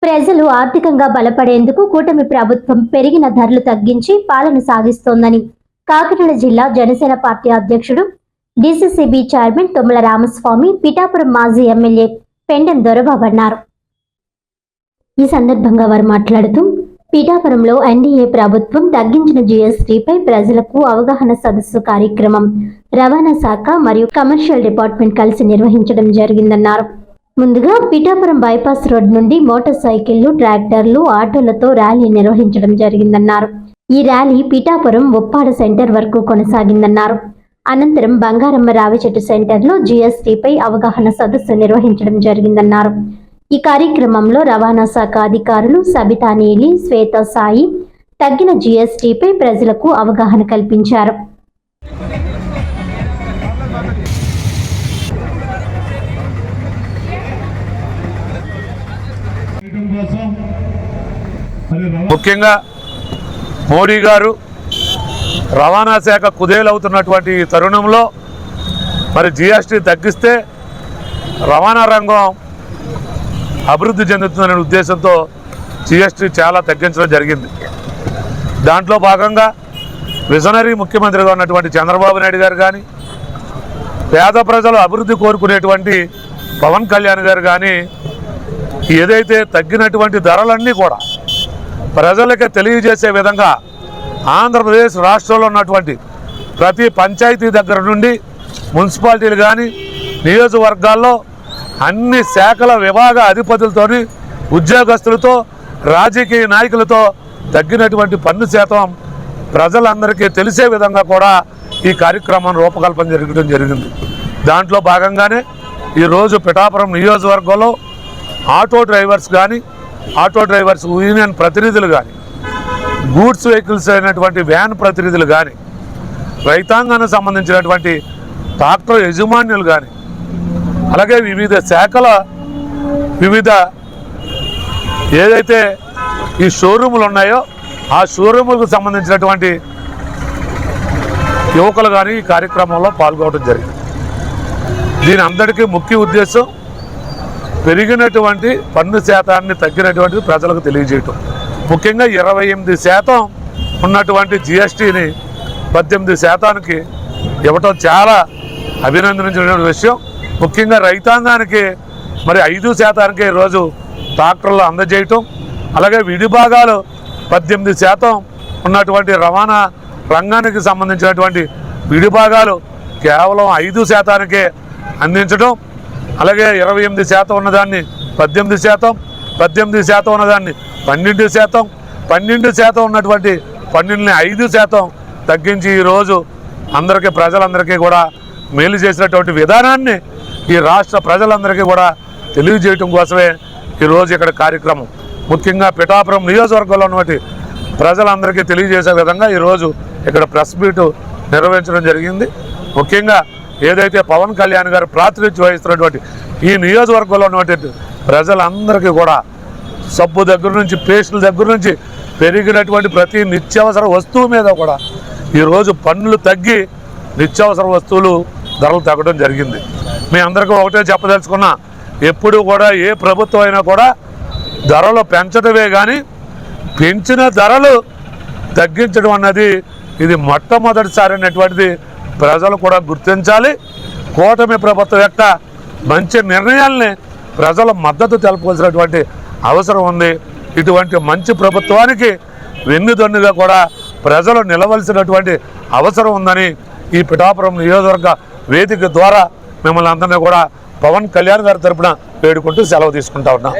ప్రజలు ఆర్థికంగా బలపడేందుకు కూటమి ప్రభుత్వం పెరిగిన ధరలు తగ్గించి పాలన సాగిస్తోందని కాకినాడ జిల్లా జనసేన పార్టీ అధ్యక్షుడు డిసిసిబి చైర్మన్ తుమ్మల రామస్వామి, పిఠాపురం మాజీ ఎమ్మెల్యే పెండెం దొరబాబు అన్నారు. ఈ సందర్భంగా వారు మాట్లాడుతూ, పిఠాపురంలో ఎన్డీఏ ప్రభుత్వం తగ్గించిన జీఎస్టీపై ప్రజలకు అవగాహన సదస్సు కార్యక్రమం రవాణా శాఖ మరియు కమర్షియల్ డిపార్ట్మెంట్ కలిసి నిర్వహించడం జరిగిందన్నారు. ముందుగా పిఠాపురం బైపాస్ రోడ్ నుండి మోటార్ సైకిళ్లు, ట్రాక్టర్లు, ఆటోలతో ర్యాలీ నిర్వహించడం జరిగిందన్నారు. ఈ ర్యాలీ పిఠాపురం ఉప్పాడ సెంటర్ వరకు కొనసాగిందన్నారు. అనంతరం బంగారమ్మ రావిచెట్టు సెంటర్లో జీఎస్టీపై అవగాహన సదస్సు నిర్వహించడం జరిగిందన్నారు. ఈ కార్యక్రమంలో రవాణా శాఖ అధికారులు సబితా నీలి, శ్వేత సాయి తగ్గిన జీఎస్టీపై ప్రజలకు అవగాహన కల్పించారు. ముఖ్యంగా మోడీ గారు రవాణా శాఖ కుదేలవుతున్నటువంటి తరుణంలో మరి జీఎస్టీ తగ్గిస్తే రవాణా రంగం అభివృద్ధి చెందుతుందనే ఉద్దేశంతో జీఎస్టీ చాలా తగ్గించడం జరిగింది. దాంట్లో భాగంగా విజనరీ ముఖ్యమంత్రిగా ఉన్నటువంటి చంద్రబాబు నాయుడు గారు కానీ, పేద ప్రజలు అభివృద్ధి కోరుకునేటువంటి పవన్ కళ్యాణ్ గారు కానీ ఏదైతే తగ్గినటువంటి ధరలన్నీ కూడా ప్రజలకి తెలియజేసే విధంగా ఆంధ్రప్రదేశ్ రాష్ట్రంలో ఉన్నటువంటి ప్రతి పంచాయతీ దగ్గర నుండి మున్సిపాలిటీలు కానీ, నియోజకవర్గాల్లో అన్ని శాఖల విభాగ అధిపతులతోని, ఉద్యోగస్తులతో, రాజకీయ నాయకులతో తగ్గినటువంటి పన్ను శాతం ప్రజలందరికీ తెలిసే విధంగా కూడా ఈ కార్యక్రమం రూపకల్పన జరగడం జరిగింది. దాంట్లో భాగంగానే ఈరోజు పిఠాపురం నియోజకవర్గంలో ఆటో డ్రైవర్స్ కానీ, ఆటో డ్రైవర్స్ యూనియన్ ప్రతినిధులు కానీ, గూడ్స్ వెహికల్స్ అయినటువంటి వ్యాన్ ప్రతినిధులు కానీ, రైతాంగానికి సంబంధించినటువంటి ట్రాక్టర్ యజమాన్యులు కానీ, అలాగే వివిధ శాఖల వివిధ ఏదైతే ఈ షోరూములు ఉన్నాయో ఆ షోరూములకు సంబంధించినటువంటి యువకులు కానీ ఈ కార్యక్రమంలో పాల్గొనడం జరిగింది. దీని అందరికీ ముఖ్య ఉద్దేశం పెరిగినటువంటి పన్ను శాతాన్ని తగ్గినటువంటి ప్రజలకు తెలియజేయటం. ముఖ్యంగా 28% ఉన్నటువంటి జీఎస్టీని 18% ఇవ్వటం చాలా అభినందించిన విషయం. ముఖ్యంగా రైతాంగానికి మరి 5% ఈరోజు ట్రాక్టర్లు అందజేయటం, అలాగే విడిభాగాలు 18% ఉన్నటువంటి రవాణా రంగానికి సంబంధించినటువంటి విడిభాగాలు కేవలం 5%కే అందించడం, అలాగే 28% ఉన్నదాన్ని 18%, 18% ఉన్నదాన్ని 12%, 12% ఉన్నటువంటి పన్నుల్ని 5% తగ్గించి ఈరోజు అందరికీ ప్రజలందరికీ కూడా మేలు చేసినటువంటి విధానాన్ని ఈ రాష్ట్ర ప్రజలందరికీ కూడా తెలియజేయటం కోసమే ఈరోజు ఇక్కడ కార్యక్రమం. ముఖ్యంగా పిఠాపురం నియోజకవర్గంలో ఉన్నటువంటి ప్రజలందరికీ తెలియజేసే విధంగా ఈరోజు ఇక్కడ ప్రెస్ మీట్ నిర్వహించడం జరిగింది. ముఖ్యంగా ఏదైతే పవన్ కళ్యాణ్ గారు ప్రాతినిధ్యం వహిస్తున్నటువంటి ఈ నియోజకవర్గంలో ఉన్నటువంటి ప్రజలందరికీ కూడా సబ్బు దగ్గర నుంచి, పేస్టుల దగ్గర నుంచి పెరిగినటువంటి ప్రతి నిత్యావసర వస్తువు మీద కూడా ఈరోజు పన్నులు తగ్గి నిత్యావసర వస్తువులు ధరలు తగ్గడం జరిగింది. మీ అందరికీ ఒకటే చెప్పదలుచుకున్నా, ఎప్పుడు కూడా ఏ ప్రభుత్వం అయినా కూడా ధరలు పెంచడమే కానీ పెంచిన ధరలు తగ్గించడం అన్నది ఇది మొట్టమొదటిసారి అనేటువంటిది ప్రజలు కూడా గుర్తించాలి. కూటమి ప్రభుత్వం యొక్క మంచి నిర్ణయాల్ని ప్రజల మద్దతు తెలపవలసినటువంటి అవసరం ఉంది. ఇటువంటి మంచి ప్రభుత్వానికి వెన్నుదన్నుగా కూడా ప్రజలు నిలవలసినటువంటి అవసరం ఉందని ఈ పిఠాపురం నియోజకవర్గ వేదిక ద్వారా మిమ్మల్ని అందరినీ కూడా పవన్ కళ్యాణ్ గారి తరపున వేడుకుంటూ సెలవు తీసుకుంటా ఉన్నాం.